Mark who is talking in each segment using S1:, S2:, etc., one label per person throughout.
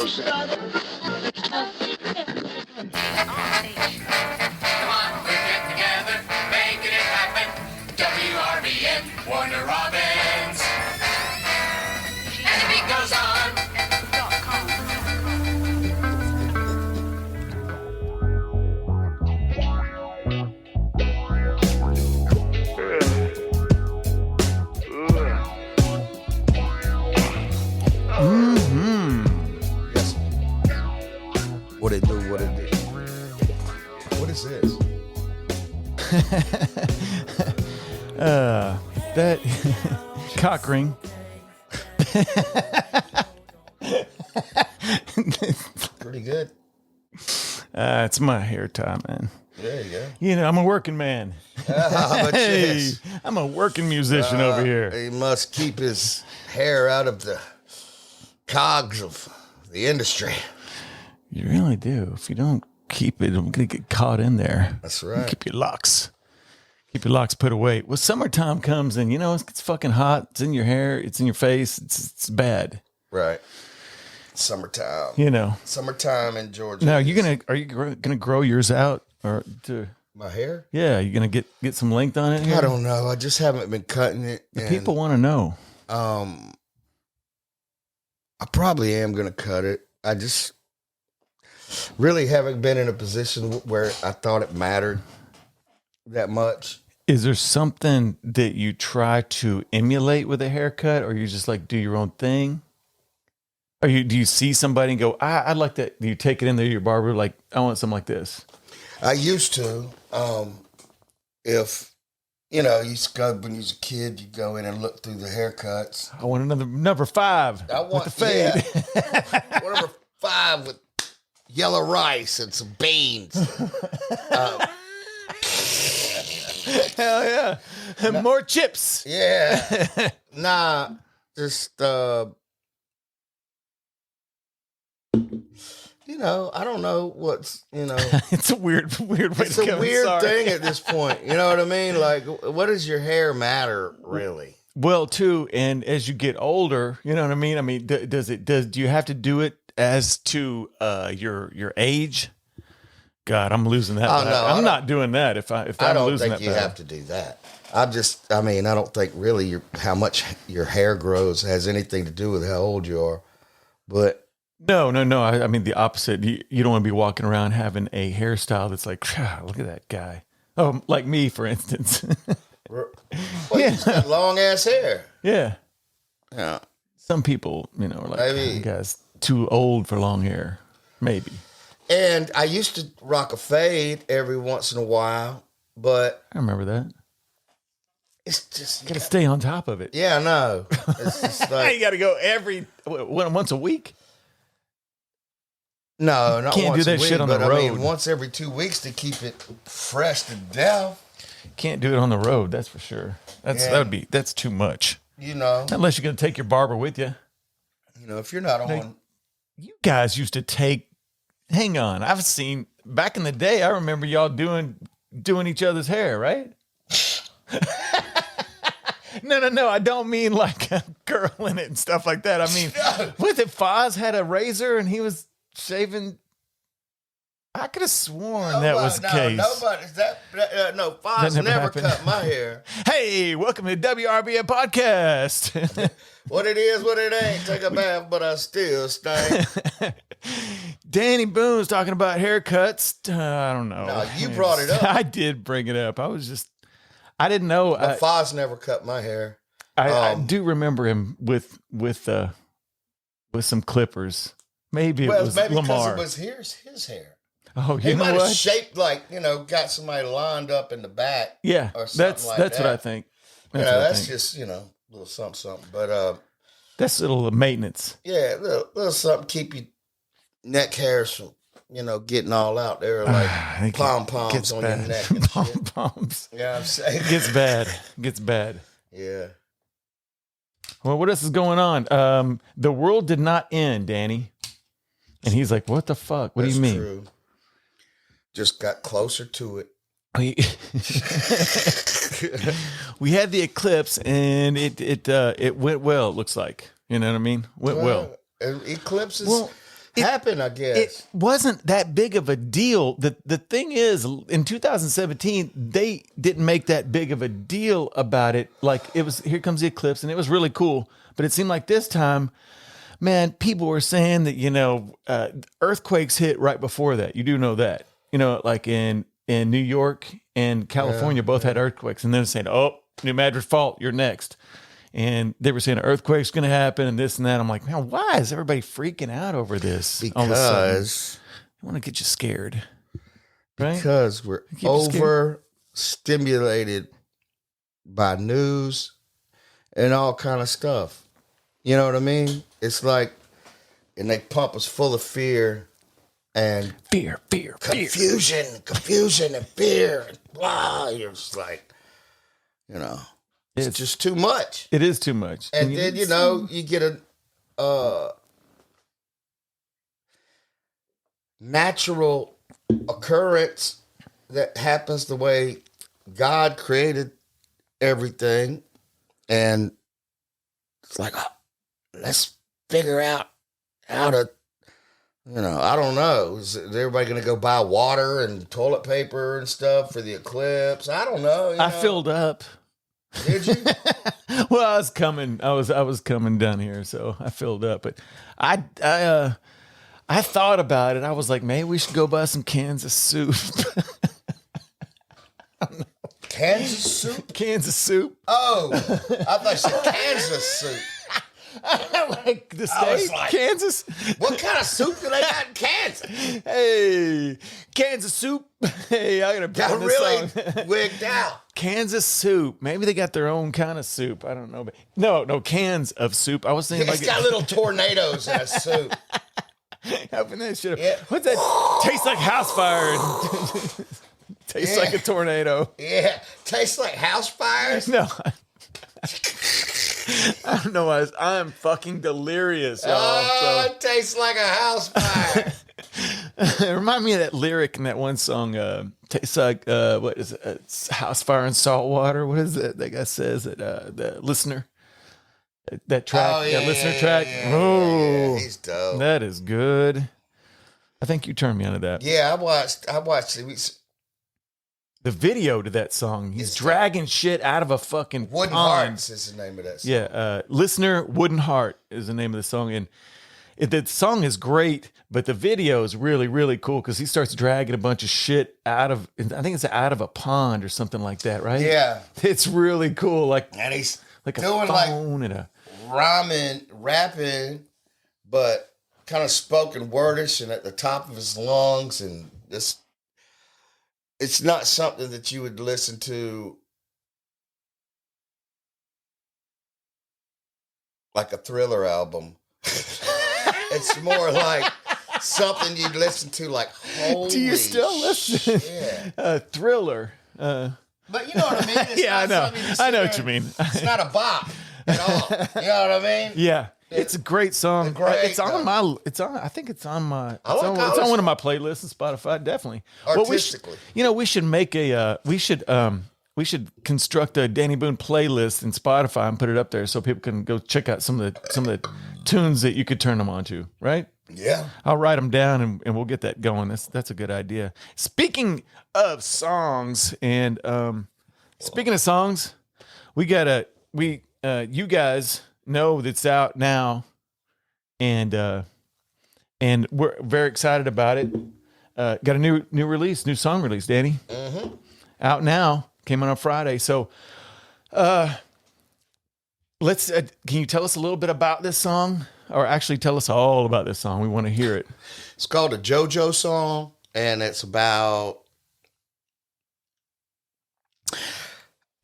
S1: we'll get together, making it happen. WRBN, Warner Robins. And the beat goes on.
S2: Yes. What it do? What it do? What is this?
S3: That cock ring.
S2: Pretty good.
S3: It's my hair tie, man.
S2: There you go.
S3: You know, I'm a working man.
S2: But
S3: Hey,
S2: yes.
S3: I'm a working musician over here.
S2: He must keep his hair out of the cogs of the industry.
S3: You really do. If you don't keep it, I'm gonna get caught in there.
S2: That's right.
S3: Keep your locks. Keep your locks put away. Well, summertime comes and, you know, it's fucking hot. It's in your hair. It's in your face. It's bad.
S2: Right. Summertime.
S3: You know.
S2: Summertime in Georgia.
S3: Now, are you gonna grow yours out or to?
S2: My hair?
S3: Yeah, you gonna get some length on it here?
S2: I don't know. I just haven't been cutting it.
S3: The people want to know.
S2: I probably am going to cut it. I just really haven't been in a position where I thought it mattered that much.
S3: Is there something that you try to emulate with a haircut, or you just like do your own thing? Or do you see somebody and go, I'd like that? Do you take it in there to your barber, like, I want something like this?
S2: I used to. If, you know, you used to go when you was a kid, you go in and look through the haircuts.
S3: I want another number 5
S2: I want
S3: with the fade.
S2: Yeah, number 5 with yellow rice and some beans.
S3: Hell yeah. And more chips.
S2: Yeah. Nah, just, you know, I don't know what's, you know.
S3: It's a weird way
S2: It's
S3: to
S2: a
S3: go.
S2: weird
S3: Sorry.
S2: thing at this point. You know what I mean? Like, what does your hair matter, really?
S3: Well, too, and as you get older, you know what I mean? I mean, do you have to do it as to your age? God, I'm losing that.
S2: Oh, no,
S3: I'm not doing that if I'm
S2: don't
S3: losing
S2: think
S3: that
S2: you
S3: battle.
S2: have to do that. I don't think really how much your hair grows has anything to do with how old you are. But
S3: No. I mean, the opposite. You don't want to be walking around having a hairstyle that's like, look at that guy. Oh, like me, for instance.
S2: well, you just got long ass hair.
S3: Yeah.
S2: Yeah.
S3: Some people, you know, are like,
S2: Maybe.
S3: guy's too old for long hair. Maybe.
S2: And I used to rock a fade every once in a while, but
S3: I remember that.
S2: it's just
S3: You got to stay on top of it.
S2: yeah, I know. It's just
S3: You
S2: like
S3: got to go once a week.
S2: no, not
S3: Can't do
S2: once
S3: that
S2: a week,
S3: shit on the
S2: but I mean
S3: road.
S2: once every 2 weeks to keep it fresh to death.
S3: Can't do it on the road, that's for sure. That's too much.
S2: You know,
S3: Unless you're going to take your barber with you.
S2: if you're not on,
S3: You guys used to take. Hang on, I've seen back in the day. I remember y'all doing each other's hair, right? No. I don't mean like curling it and stuff like that. I mean, with it, Foz had a razor and he was shaving. I could have sworn that was the case.
S2: Foz
S3: never
S2: never
S3: happened.
S2: cut my hair.
S3: Hey, welcome to WRBN podcast.
S2: What it is, what it ain't. Take a bath, but I still stink.
S3: Danny Boone's talking about haircuts. I don't know.
S2: No, you brought it up.
S3: I did bring it up. I didn't know.
S2: But Foz never cut my hair.
S3: I do remember him with some clippers. Maybe it was
S2: maybe
S3: Lamar.
S2: because it was his hair.
S3: Oh,
S2: He
S3: you
S2: might
S3: know
S2: have
S3: what?
S2: shaped got somebody lined up in the back.
S3: Yeah,
S2: or something
S3: that's
S2: like
S3: what
S2: that.
S3: I think. That's what I
S2: That's
S3: think.
S2: just a little something. But
S3: That's a little maintenance.
S2: yeah, little something keep your neck hairs from getting all out there like pom poms on your neck. And
S3: Pom
S2: shit.
S3: poms.
S2: You know what I'm saying?
S3: Gets bad.
S2: Yeah.
S3: Well, what else is going on? The world did not end, Danny. And he's like, "What the fuck? What do you mean?"
S2: True. Just got closer to it.
S3: We had the eclipse, and it went well. It looks like, you know what I mean. Went well.
S2: Eclipses.
S3: Well,
S2: happen, I guess.
S3: It wasn't that big of a deal. The thing is, in 2017, they didn't make that big of a deal about it. Like it was, here comes the eclipse, and it was really cool. But it seemed like this time, man, people were saying that, earthquakes hit right before that. You do know that. Like in New York and California both had earthquakes. And then saying, oh, New Madrid Fault, you're next. And they were saying an earthquake's going to happen and this and that. I'm like, man, why is everybody freaking out over this?
S2: Because
S3: I want to get you scared. Right?
S2: Because we're overstimulated by news and all kind of stuff. You know what I mean? It's like, and they pump us full of fear and
S3: fear,
S2: confusion and fear. And blah. You're just like, it's just too much.
S3: It is too much.
S2: And then, you get a natural occurrence that happens the way God created everything. And it's like, let's figure out how to, I don't know. Is everybody going to go buy water and toilet paper and stuff for the eclipse? I don't know.
S3: I filled up.
S2: Did you?
S3: Well, I was coming down here, so I filled up. But I thought about it. I was like, maybe we should go buy some Kansas soup.
S2: Kansas soup?
S3: Kansas soup.
S2: Oh, I thought you said Kansas soup.
S3: Like the state,
S2: like,
S3: Kansas.
S2: What kind of soup do they got in Kansas?
S3: Hey, Kansas soup. Hey, I gotta
S2: got really wigged out.
S3: Kansas soup. Maybe they got their own kind of soup. I don't know. But no cans of soup. I was thinking
S2: it's got little tornadoes in a soup.
S3: Open that shit up. Yeah. What's that? Tastes like house fire. Tastes like a tornado.
S2: Yeah. Tastes like house fires?
S3: No. I don't know why. I'm fucking delirious, y'all.
S2: It tastes like a house fire.
S3: It reminded me of that lyric in that one song. Tastes like what is it? It's house fire and salt water. What is it? That guy says that the listener. That track, listener track.
S2: Yeah, he's dope.
S3: That is good. I think you turned me onto that.
S2: Yeah, I watched
S3: the video to that song. He's dragging shit out of a fucking
S2: Wooden
S3: pond.
S2: Hearts is the name of that song.
S3: Yeah, listener Wooden Heart is the name of the song, and the song is great, but the video is really, really cool because he starts dragging a bunch of shit out of, I think it's out of a pond or something like that, right?
S2: Yeah,
S3: it's really cool.
S2: And he's
S3: like
S2: doing
S3: a phone and a
S2: rapping, but kind of spoken wordish and at the top of his lungs, and this. It's not something that you would listen to like a Thriller album. It's more like something you'd listen to like, holy
S3: do you still listen? Thriller.
S2: But you know what I mean? It's
S3: yeah, I know. I know what you mean.
S2: It's not a bop at all. You know what I mean?
S3: Yeah. It's a great song. It's on my. It's on. I think it's on my. It's on one of my playlists on Spotify. Definitely.
S2: Artistically,
S3: we should make a. We should construct a Danny Boone playlist in Spotify and put it up there so people can go check out some of the tunes that you could turn them on to. Right?
S2: Yeah.
S3: I'll write them down and we'll get that going. That's a good idea. Speaking of songs and speaking of songs, you guys know that's out now, and we're very excited about it. Got a new song release, Danny.
S2: Mm-hmm.
S3: Out now, came out on Friday. So, let's. Can you tell us a little bit about this song, or actually tell us all about this song? We want to hear it.
S2: It's called a JoJo song, and it's about.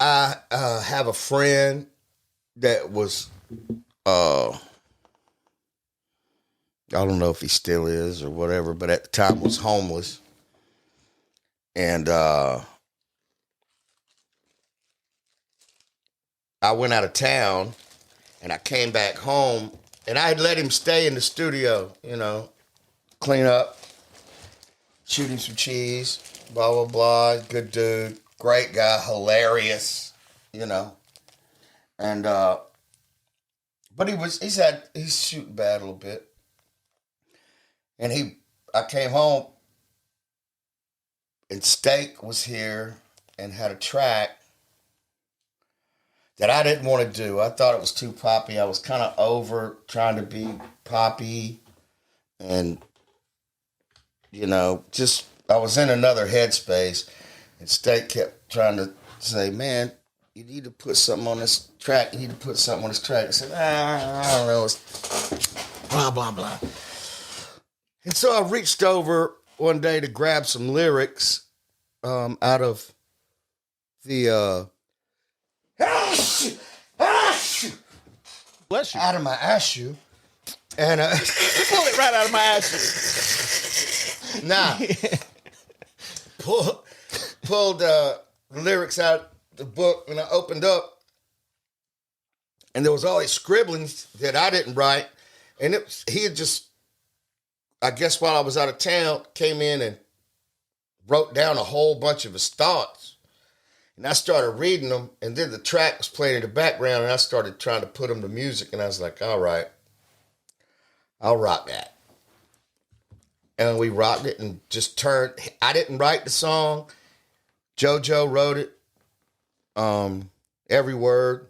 S2: I have a friend that was. I don't know if he still is or whatever, but at the time was homeless. And I went out of town and I came back home and I had let him stay in the studio, clean up, shoot him some cheese, blah, blah, blah. Good dude, great guy, hilarious, And, but he's shooting bad a little bit. And I came home, and Steak was here and had a track that I didn't want to do. I thought it was too poppy. I was kind of over trying to be poppy, and just I was in another headspace. And Steak kept trying to say, "Man, you need to put something on this track. You need to put something on this track." I said, I don't know. It's blah, blah, blah. And so I reached over one day to grab some lyrics out of the
S3: Bless you.
S2: out of my ashu. And
S3: Pull it right out of my ashes.
S2: nah. Pulled lyrics out the book, and I opened up, and there was all these scribblings that I didn't write, and he had just, I guess while I was out of town, came in and wrote down a whole bunch of his thoughts, and I started reading them, and then the track was playing in the background, and I started trying to put them to music, and I was like, all right, I'll rock that. And we rocked it and just turned. I didn't write the song. JoJo wrote it. Every word.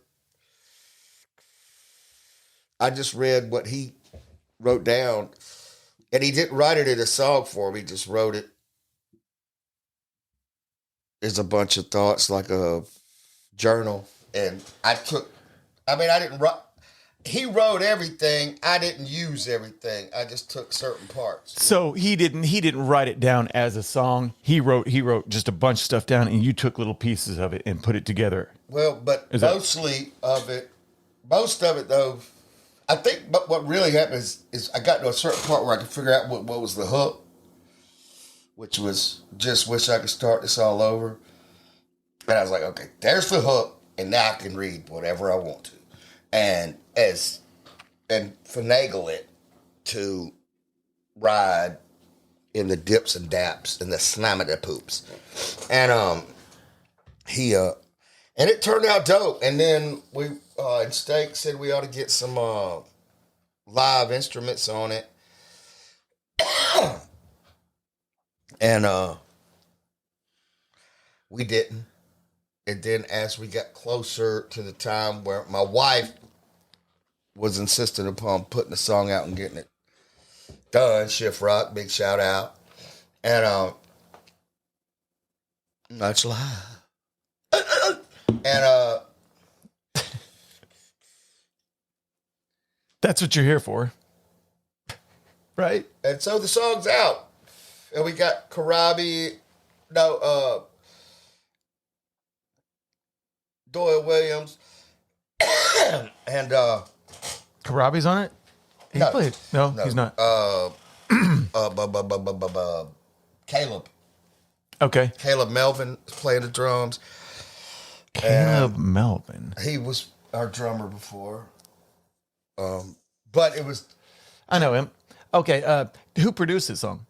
S2: I just read what he wrote down. And he didn't write it in a song for me. He just wrote it. There's a bunch of thoughts, like a journal. And I didn't write. He wrote everything. I didn't use everything. I just took certain parts.
S3: So he didn't write it down as a song. He wrote just a bunch of stuff down, and you took little pieces of it and put it together.
S2: Well, but most of it though, I think. But what really happened is I got to a certain part where I could figure out what was the hook, which was just wish I could start this all over. And I was like, okay, there's the hook, and now I can read whatever I want to. And finagle it to ride in the dips and daps and the slam of the poops. And and it turned out dope. And then we and Steak said we ought to get some live instruments on it. And we didn't. And then as we got closer to the time where my wife was insistent upon putting the song out and getting it done, Shift Rock, big shout out. And much live. And
S3: That's what you're here for. Right?
S2: and so the song's out. And we got Doyle Williams and
S3: Karabi's on it? He
S2: No.
S3: played. No, he's not.
S2: Caleb.
S3: Okay.
S2: Caleb Melvin is playing the drums.
S3: Caleb Melvin.
S2: He was our drummer before. But it was
S3: I know him. Okay. Who produced this song?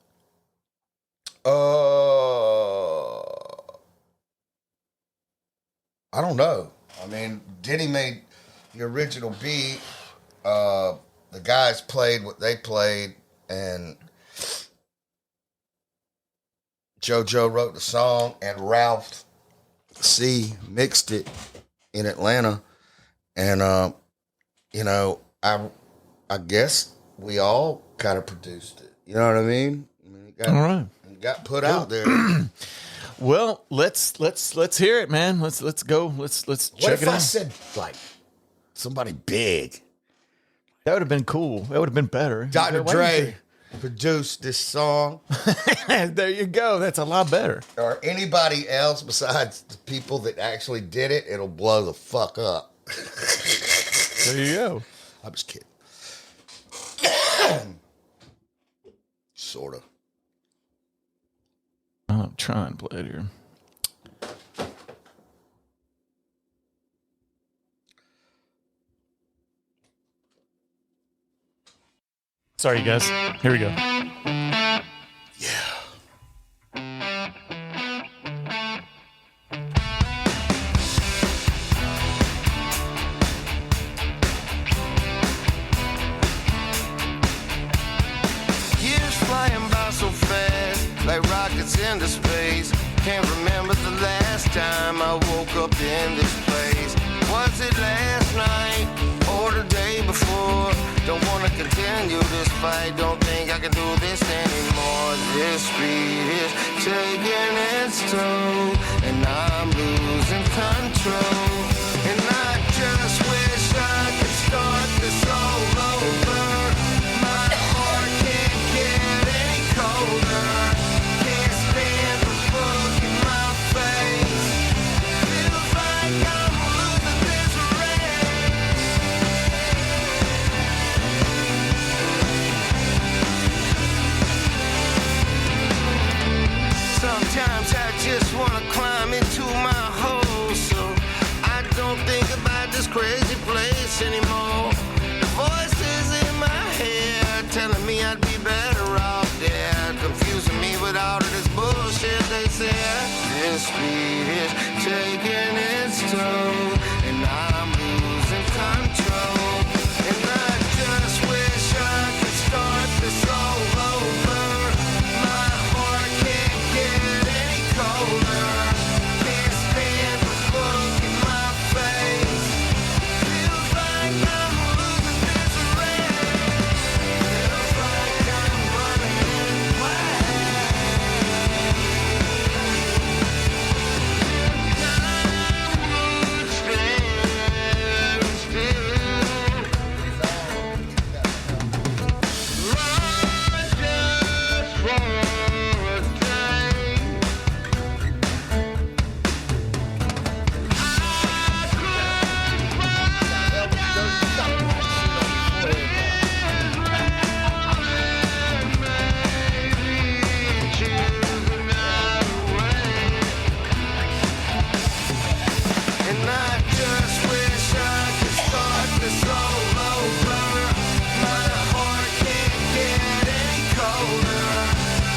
S2: I don't know. I mean, Denny made the original beat. The guys played what they played, and JoJo wrote the song, and Ralph C mixed it in Atlanta. And I guess we all kind of produced it. You know what I mean?
S3: All right.
S2: It got put out there.
S3: Well, let's hear it, man. Let's go. Let's
S2: What
S3: check
S2: if
S3: it
S2: I
S3: out.
S2: said like somebody big?
S3: That would have been cool. That would have been better.
S2: Dr.
S3: Why didn't
S2: Dre produced this song,
S3: there you go. That's a lot better.
S2: or anybody else besides the people that actually did it, it'll blow the fuck up.
S3: There you go.
S2: I'm just kidding. Sort of.
S3: I'm trying to play it here. Sorry, you guys. Here we go.
S1: Years
S4: flying by so fast, like rockets into space. Can't remember the last time I woke up in this place. Was it last night or the day before? Don't wanna continue this fight, don't think I can do this anymore. This speed is taking its toll, and I'm losing control. And I just wish I could start this all over. My heart can't get any colder. Can't stand the look in my face. Feels like I'm losing this race. Sometimes I just wanna climb into my hole, so I don't think about this crazy place anymore. The voices in my head telling me I'd be better off dead, confusing me with all of this bullshit they said. This speed is taking its toll, and I'm losing control. And I just wish I could start this all over. My heart can't get any colder. Can't stand the look in my face. Feels like I'm losing this race. Feels like I'm running And I just wish I could start this all over. My heart can't get any colder.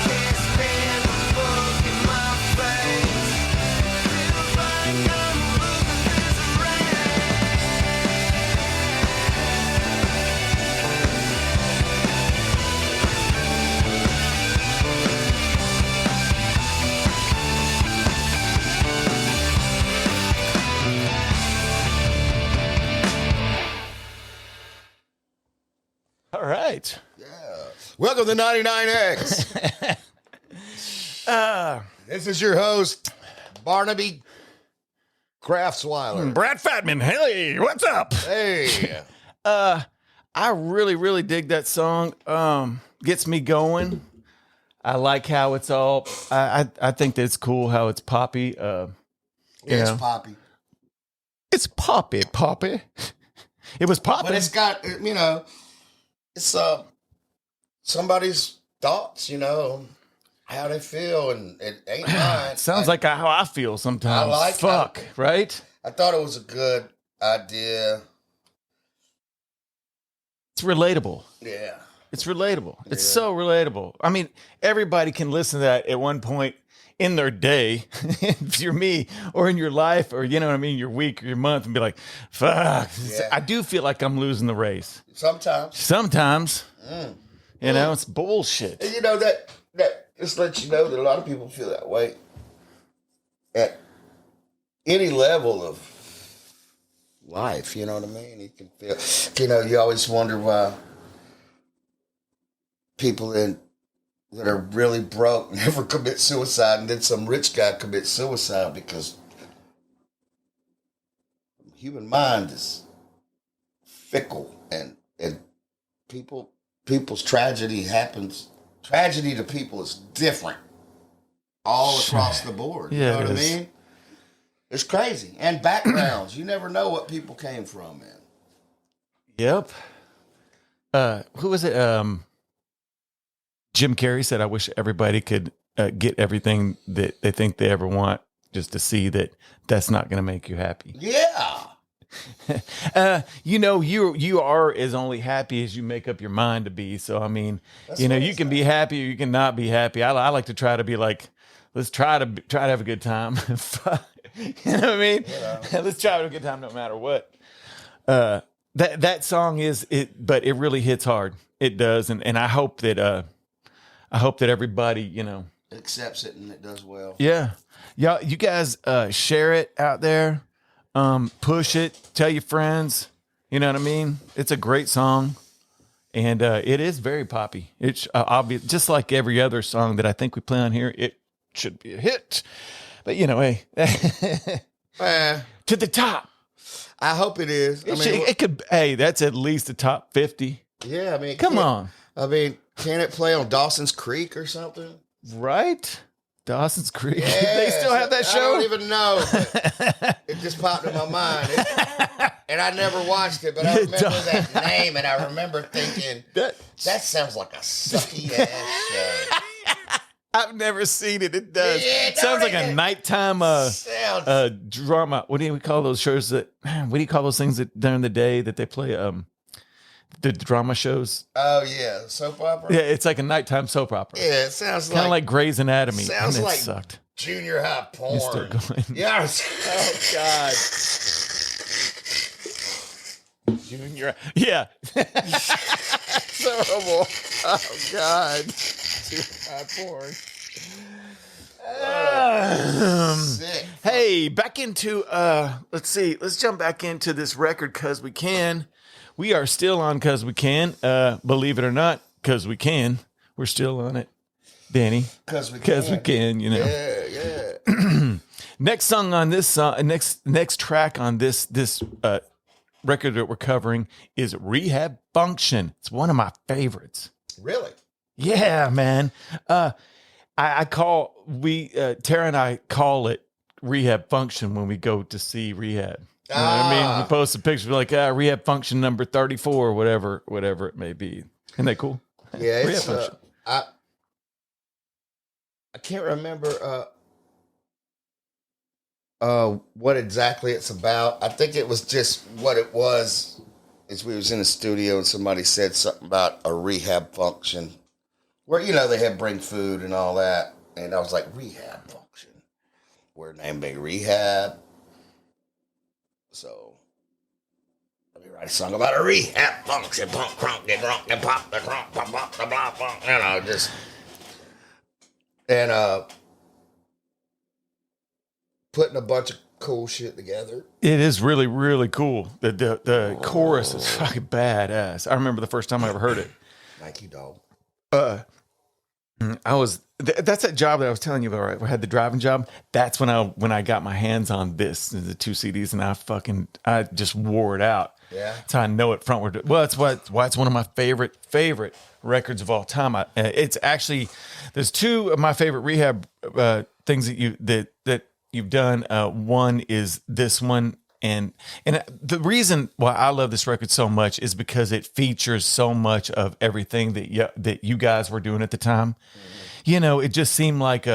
S4: Can't stand the look in my face. Feels like I'm losing this
S3: All right.
S2: Welcome to 99X. This is your host, Barnaby Craftsweiler.
S3: Brad Fatman. Hey, what's up?
S2: Hey.
S3: I really, really dig that song. Gets me going. I like how it's all. I think that it's cool how it's poppy.
S2: It's
S3: know.
S2: poppy.
S3: It's poppy. It was poppy.
S2: But it's got, you know, it's somebody's thoughts, you know, how they feel, and it ain't mine.
S3: Sounds like how I feel sometimes.
S2: I like
S3: Fuck,
S2: it.
S3: right?
S2: I thought it was a good idea.
S3: It's relatable.
S2: Yeah.
S3: It's relatable. It's so relatable. I mean, everybody can listen to that at one point in their day, if you're me, or in your life, or you know what I mean, your week or your month, and be like, fuck.
S2: Yeah.
S3: I do feel like I'm losing the race.
S2: Sometimes.
S3: You know, it's bullshit.
S2: And you know, that just lets you know that a lot of people feel that way at any level of life, you know what I mean? You can feel, you know, you always wonder why people that are really broke never commit suicide, and then some rich guy commits suicide, because the human mind is fickle, and people's tragedy happens. Tragedy to people is different all across the board. You know what I mean? It's crazy. And backgrounds. You never know what people came from, man.
S3: Yep. Who was it? Jim Carrey said, I wish everybody could get everything that they think they ever want, just to see that that's not going to make you happy.
S2: Yeah.
S3: You know, you are as only happy as you make up your mind to be. So, I mean,
S2: That's
S3: you know,
S2: what
S3: you
S2: it's
S3: can
S2: like.
S3: be happy or you can not be happy. I like to try to be like, let's try to have a good time. You know what I mean?
S2: Yeah.
S3: Let's try to have a good time no matter what. That song is it, but it really hits hard. It does. And I hope that, I hope that everybody, you know,
S2: accepts it and it does well.
S3: yeah. Y'all, you guys share it out there. Push it. Tell your friends. You know what I mean? It's a great song. And it is very poppy. It's obvious, just like every other song that I think we play on here, it should be a hit. But, you know, hey, to the top.
S2: I hope it is.
S3: It could, hey, that's at least a top 50.
S2: Yeah, I mean,
S3: Come on.
S2: I mean, can it play on Dawson's Creek or something?
S3: Right? Dawson's Creek.
S2: Yeah,
S3: They still have that show?
S2: I don't even know. It just popped in my mind. And I never watched it, but I remember that name, and I remember thinking, that sounds like a sucky-ass show.
S3: I've never seen it. It does.
S2: Yeah,
S3: It sounds like a nighttime drama. What do we call those shows that, what do you call those things that during the day that they play, the drama shows?
S2: Oh, yeah. Soap opera?
S3: Yeah, it's like a nighttime soap opera.
S2: Yeah, it sounds
S3: Kind of like Grey's Anatomy.
S2: Sounds
S3: and it
S2: like
S3: sucked.
S2: junior high porn.
S3: Start going.
S2: Yeah. Oh, God.
S3: Junior. Yeah. It's horrible. Oh, God. Porn.
S2: Sick.
S3: Hey, back into let's see. Let's jump back into this record Cause We Can. We are still on Cause We Can. Believe it or not, Cause We Can. We're still on it. Danny.
S2: Cause we
S3: can, you know.
S2: Yeah.
S3: Next song on this next track on this record that we're covering is Rehab Function. It's one of my favorites.
S2: Really?
S3: Yeah, man. Tara and I call it Rehab Function when we go to see Rehab. You know what I mean? We post a picture like Rehab Function number 34 or whatever it may be. Isn't that cool?
S2: Yeah, it's
S3: Rehab Function.
S2: I can't remember what exactly it's about. I think it was just what it was is we was in the studio and somebody said something about a rehab function where, you know, they had bring food and all that. And I was like, rehab function. We're named Big Rehab. So let me write a song about a rehab function. Punk, crunk, get drunk, and pop, the crunk, pop, pop, the blah, blah. You know, just... And putting a bunch of cool shit together.
S3: It is really, really cool. The chorus is fucking badass. I remember the first time I ever heard it.
S2: Nike dog.
S3: That's that job that I was telling you about, right? I had the driving job. That's when I got my hands on the 2 CDs, and I just wore it out.
S2: Yeah.
S3: So I know it frontward. Well, that's why it's one of my favorite records of all time. It's actually, there's 2 of my favorite Rehab things that you've done. One is this one, and the reason why I love this record so much is because it features so much of everything that you guys were doing at the time. Mm-hmm. You know, it just seemed like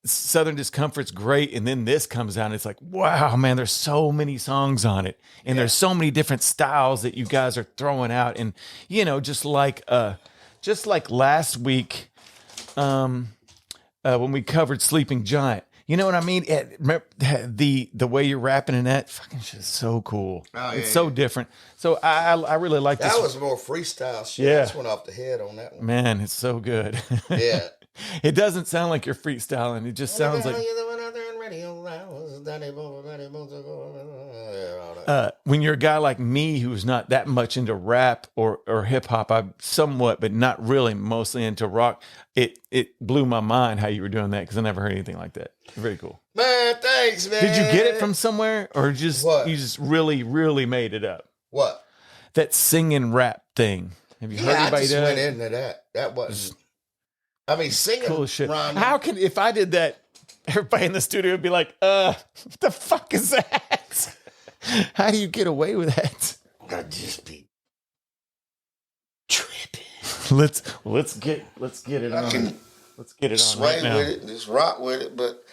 S3: Southern Discomfort's great, and then this comes out, and it's like, wow, man, there's so many songs on it, and there's so many different styles that you guys are throwing out, and you know, just like last week, when we covered Sleeping Giant, you know what I mean? The way you're rapping in that fucking shit is so cool. Oh, yeah, it's so different. So I really like this.
S2: That was more freestyle shit.
S3: Yeah.
S2: I just went off the head on that one.
S3: Man, it's so good.
S2: Yeah.
S3: It doesn't sound like you're freestyling. It just sounds like when you're a guy like me who's not that much into rap or hip hop, I'm somewhat, but not really, mostly into rock. It blew my mind how you were doing that because I never heard anything like that. Very cool.
S2: Man, thanks, man.
S3: Did you get it from somewhere or just
S2: What?
S3: you just really, really made it up?
S2: What?
S3: That singing rap thing. Have you heard
S2: I
S3: anybody
S2: just
S3: do
S2: went
S3: it?
S2: into that. That wasn't. I mean, singing.
S3: Cool shit.
S2: rhyming.
S3: How can, if I did that, everybody in the studio would be like, what the fuck is that? How do you get away with that?
S2: I'd just be tripping.
S3: Let's get it
S2: I
S3: on.
S2: can
S3: Let's get it on
S2: sway
S3: right now.
S2: with it, just rock with it, but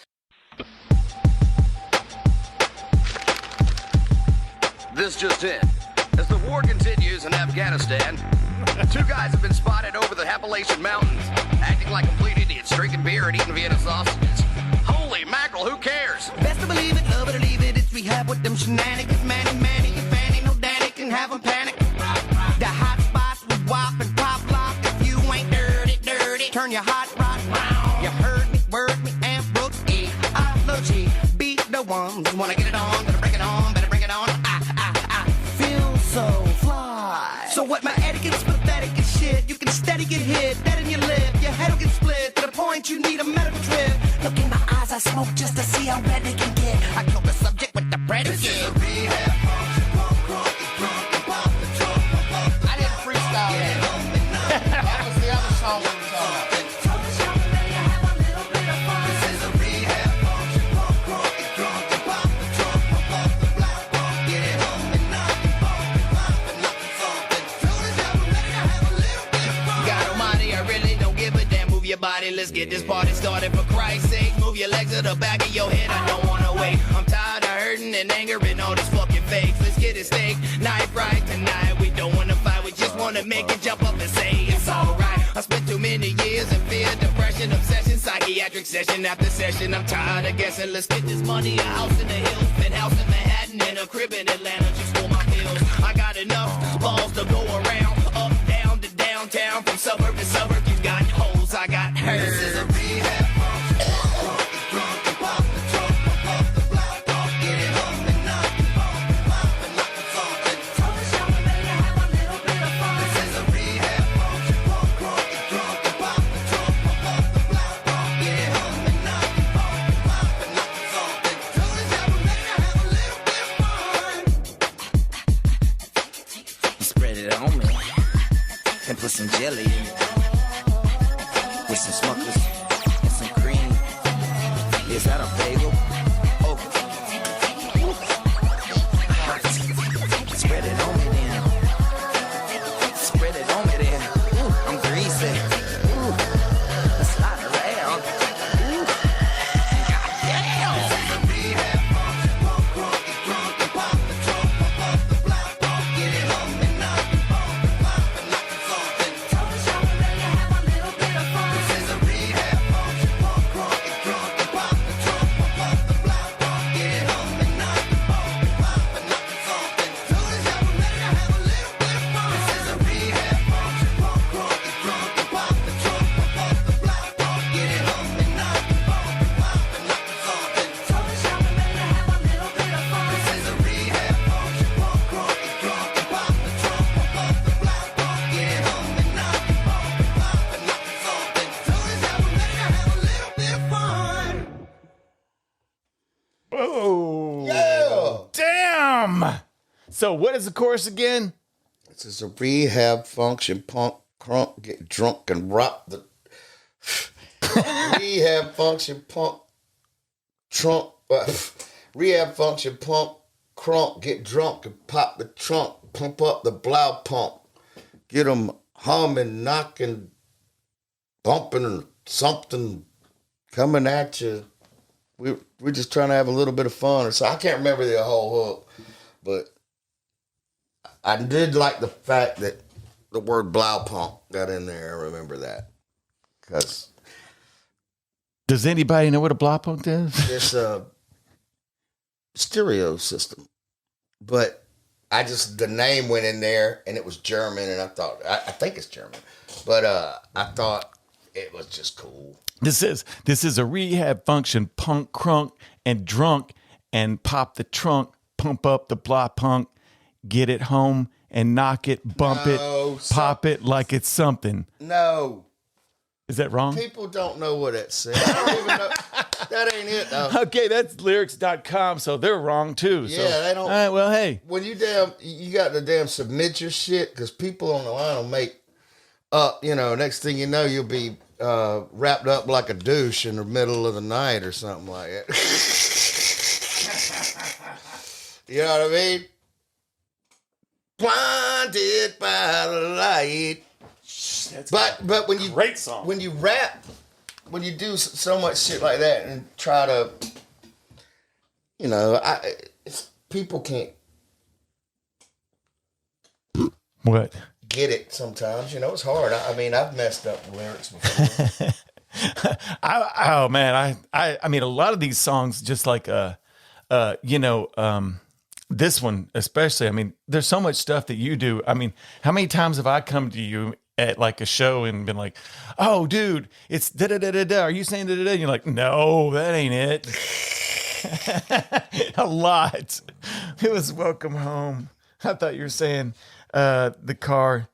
S5: This just in. As the war continues in Afghanistan, 2 guys have been spotted over the Appalachian Mountains, acting like complete idiots, drinking beer and eating Vienna sausages. Holy mackerel, who cares?
S4: Best to believe it, love it or leave it. It's rehab with them shenanigans. Manny, your fanny, no Danny can have 'em panic. The hot spots with WAP and pop lock. If you ain't dirty, turn your hot rod round. You heard me, word me, and brook E. I love G, be the one. Wanna get it on, better bring it on, better bring it on. I feel so fly. So what my etiquette's pathetic and shit. You can steady get hit, dead in your lip. Your head'll get split to the point you need a medical trip. Look in my eyes, I smoke just to see how red they can get. I kill the subject with the predicate.
S1: This is a rehab function. Pump, crunk, get drunk, and pop the trunk.
S6: I didn't freestyle that. That was the other song we were talking about.
S1: This is a rehab function. Pump, crunk, get drunk, and pop the trunk. Pump up the block, pump, get it home and knock and bump and pop and knock and something. Soon as I'm ready to have a little bit of fun.
S5: God almighty, I really don't give a damn. Move your body, let's get this party started for Christ's sake. Move your legs to the back of your head, I don't wanna wait. I'm tired of hurting and anger and all these fucking fakes. Let's get it steak, knife right tonight. We don't wanna fight, we just wanna make it jump up and say it's alright. I spent too many years in fear, depression, obsession, psychiatric session after session. I'm tired of guessing, let's get this money, a house in the hills, penthouse in Manhattan, and a crib in Atlanta just for my bills. I got enough balls to go around, up, down to downtown, from suburb to suburb. You got hoes, I got her.
S1: This is a rehab function. Pump, crunk, get drunk, and pop the trunk. Pump up the block, pump, get it home and knock and bump and pop and knock and something. This is a rehab function. Pump, crunk, get drunk, and pop the trunk. Pump up the block, pump, get it home and knock and bump and pop and knock and something. Soon as I'm ready to have a little bit of fun.
S4: Spread it on me and put some jelly in it with some Smuckers and some cream. Is that a bagel? Oh, spread it on me then. Spread it on me then. Ooh, I'm greasy. Ooh, let's slide around. Ooh, goddamn.
S1: This is a rehab function. Pump, crunk, get drunk, and pop the trunk. Pump up the block, pump, get it home and knock and bump and pop and knock and something. This is a rehab function. Pump, crunk, get drunk, and pop the trunk. Pump up the block, pump, get it home and knock and bump and pop and knock and something. Soon as I'm ready to have a little bit of fun. This is a rehab function. Pump, crunk, get drunk, and pop the trunk. Pump up the block, pump, get it home and knock and bump and pop and knock and something. This is a rehab function. Pump, crunk, get drunk, and pop the trunk. Pump up the block, pump, get it home and knock and bump and pop and knock and something. Soon as I'm ready to have a little bit of fun.
S3: Oh,
S2: Yeah.
S3: damn. So what is the chorus again?
S2: This is a rehab function. Punk, crunk, get drunk and rock the rehab function. Punk, trunk. Rehab function. Pump, crunk, get drunk and pop the trunk. Pump up the blow pump. Get them humming, knocking, bumping, something coming at you. We're just trying to have a little bit of fun. So I can't remember the whole hook, but I did like the fact that the word blow pump got in there. I remember that because
S3: Does anybody know what a blow pump is?
S2: it's a stereo system, but the name went in there and it was German, and I thought I think it's German, but I thought it was just cool.
S3: This is a rehab function. Punk, crunk, and drunk, and pop the trunk. Pump up the blah punk. Get it home and knock it, bump it, pop it like it's something.
S2: No,
S3: Is that wrong?
S2: people don't know what it says. I don't even know. That ain't it though.
S3: Okay, that's lyrics.com, so they're wrong too. So.
S2: Yeah, they don't-
S3: All right, well, hey.
S2: When you got to damn submit your shit, because people on the line will make up, next thing you know, you'll be wrapped up like a douche in the middle of the night or something like that. You know what I mean? Blinded by the light. But when you
S3: Great song.
S2: when you rap, when you do so much shit like that and try to, people can't
S3: What?
S2: get it sometimes. It's hard. I mean, I've messed up the lyrics before.
S3: I mean, a lot of these songs, just like, this one especially. I mean, there's so much stuff that you do. I mean, how many times have I come to you at like a show and been like, "Oh, dude, it's da da da da da. Are you saying da da da?" And you're like, "No, that ain't it." A lot. It was "Welcome Home." I thought you were saying the car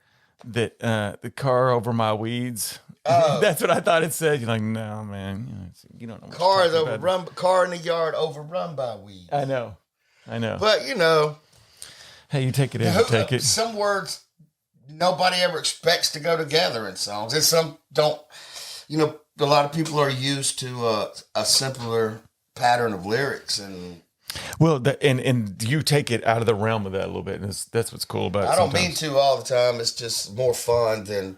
S3: over my weeds.
S2: Oh.
S3: That's what I thought it said. You're like, "No, man, you don't know." What
S2: Car
S3: you're talking about."
S2: car in the yard overrun by weeds.
S3: I know.
S2: But
S3: Hey, you take it in, you take it.
S2: some words nobody ever expects to go together in songs, and some don't. A lot of people are used to a simpler pattern of lyrics, and
S3: Well, and you take it out of the realm of that a little bit, and that's what's cool about it.
S2: I don't
S3: sometimes.
S2: mean to all the time. It's just more fun than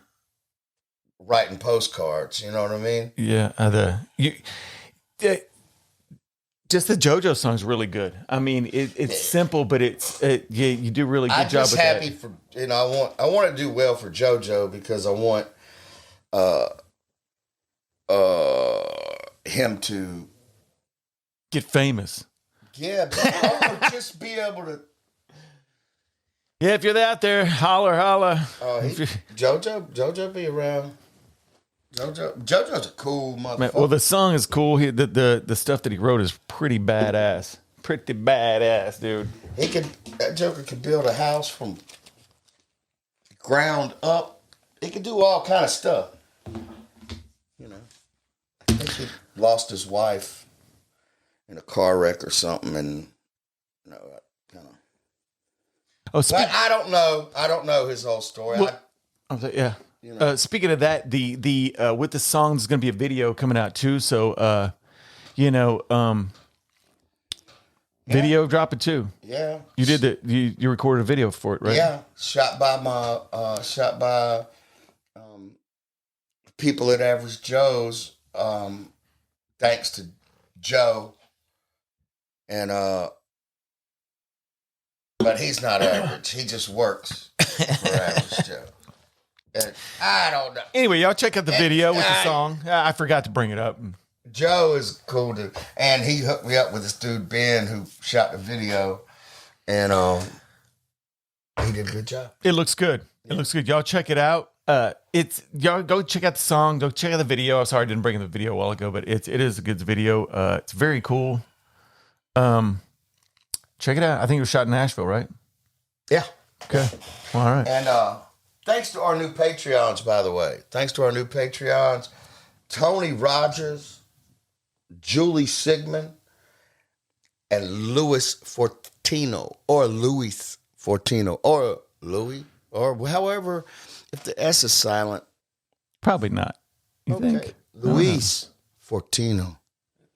S2: writing postcards. You know what I mean?
S3: Yeah, just the JoJo song's really good. I mean, it's simple, but you do a really good
S2: I'm
S3: job
S2: just
S3: with
S2: happy
S3: that.
S2: for I want to do well for JoJo because I want him to
S3: Get famous.
S2: but I want to just be able to.
S3: Yeah, if you're out there, holla.
S2: JoJo be around. JoJo's a cool motherfucker.
S3: Man, well, the song is cool. The stuff that he wrote is pretty badass. Pretty badass, dude.
S2: That Joker could build a house from ground up. He could do all kind of stuff. I think he lost his wife in a car wreck or something, and kind of.
S3: Oh,
S2: But I don't know. I don't know his whole story.
S3: yeah. Speaking of that, the with the song, there's going to be a video coming out too. So, video dropping too.
S2: Yeah.
S3: You did you recorded a video for it, right?
S2: Yeah. Shot by people at Average Joe's. Thanks to Joe. And but he's not average. He just works for Average Joe. And I don't know.
S3: Anyway, y'all check out the video with the song. I forgot to bring it up.
S2: Joe is cool dude, and he hooked me up with this dude Ben who shot the video, and he did a good job.
S3: It looks good. It looks good. Y'all check it out. Y'all go check out the song. Go check out the video. I'm sorry I didn't bring in the video a while ago, but it is a good video. It's very cool. Check it out. I think it was shot in Nashville, right?
S2: Yeah.
S3: Okay. All right.
S2: And thanks to our new Patreons, by the way. Thanks to our new Patreons, Tony Rogers, Julie Sigmund, and Louis Fortino, or Louis Fortino, or Louis, or however, if the S is silent.
S3: Probably not. You think?
S2: Luis Fortino.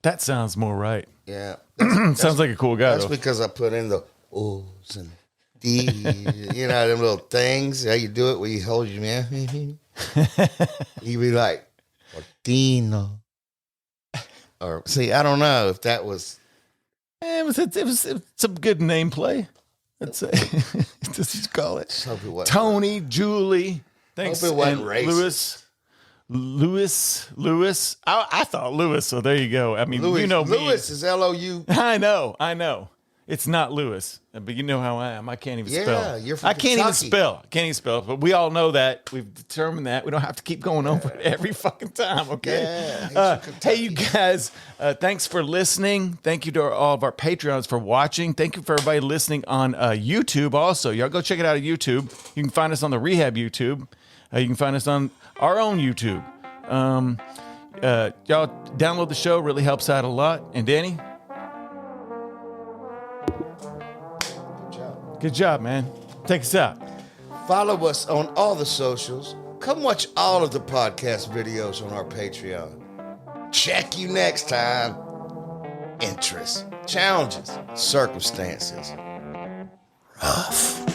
S3: That sounds more right.
S2: Yeah.
S3: Sounds like a cool guy,
S2: That's
S3: though.
S2: because I put in the O's and D's, them little things. How you do it when you hold your man. You be like, Fortino. Or, see, I don't know if that was.
S3: It was some good name play. Let's say. That's what you call it.
S2: Hope it wasn't.
S3: Tony, Julie. Thanks.
S2: Hope it wasn't
S3: and
S2: racist.
S3: Louis. I thought Louis, so there you go. I mean,
S2: Louis,
S3: you know me.
S2: Louis is L-O-U.
S3: I know. It's not Louis, but you know how I am. I can't even spell.
S2: Yeah, you're from
S3: I can't even
S2: Kentucky.
S3: spell. But we all know that. We've determined that. We don't have to keep going over it every fucking time, okay?
S2: Yeah, he's from Kentucky.
S3: Hey, you guys, thanks for listening. Thank you to all of our Patreons for watching. Thank you for everybody listening on YouTube also. Y'all go check it out on YouTube. You can find us on the Rehab YouTube. You can find us on our own YouTube. Y'all download the show. Really helps out a lot. And Danny? Good job, man. Take us out.
S2: Follow us on all the socials. Come watch all of the podcast videos on our Patreon. Check you next time. Interests, challenges, circumstances. Rough.